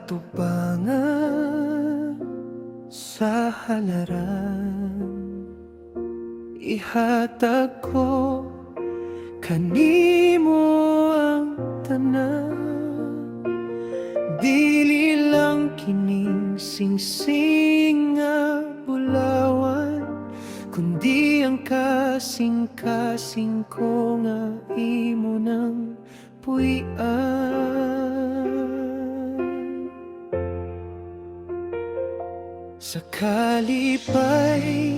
atubangan sa halaran, ihatag ko kanimo ang tanan. Dili lang kining singsing nga bulawan, kundi ang kasing-kasing ko nga imo ng puy-an. Sa kalipay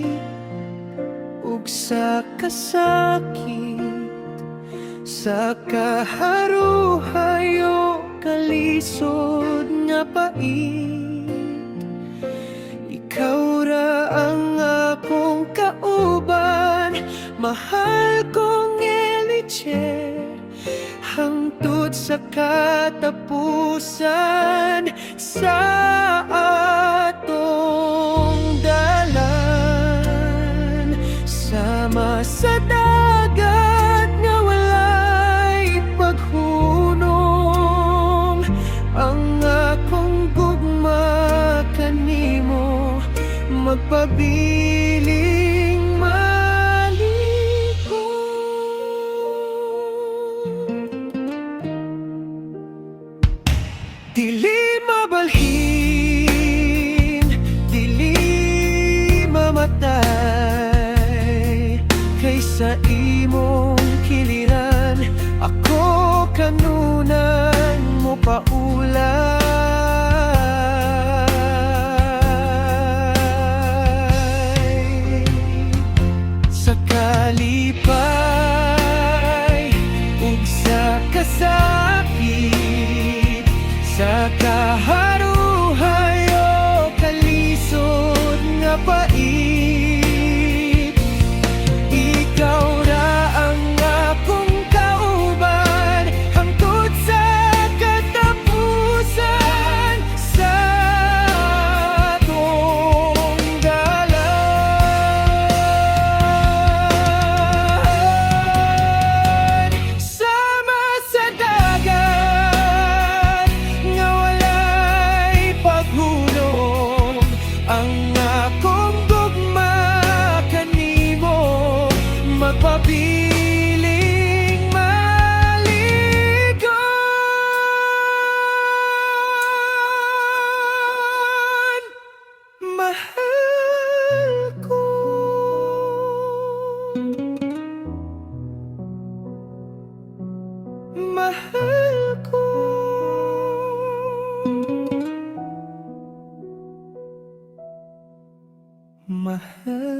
ug sa kasakit, sa kaharuhayo kalisod nga pait, ikaw ra ang akong kauban, mahal kong Eliche, hangtod sa katapusan sa atong dalan. Sama sa dagat nga walay paghunong, ang akong gugma kanimo magpabiling maligo. Dili mabalhin, dili mamatay, kaysa imong kiliran ako kanunan mo paulay. Sa kalipay ug sa kasakit, sa kaharuhayo kalisod nga pait, ikaw ra ang akong kauban, hangtod sa katapusan sa atong dalan. Sama sa dagat nga walay paghulong, ang akong gugma kanimo magpabiling maligon. Mahal ko, mahal ko, mahal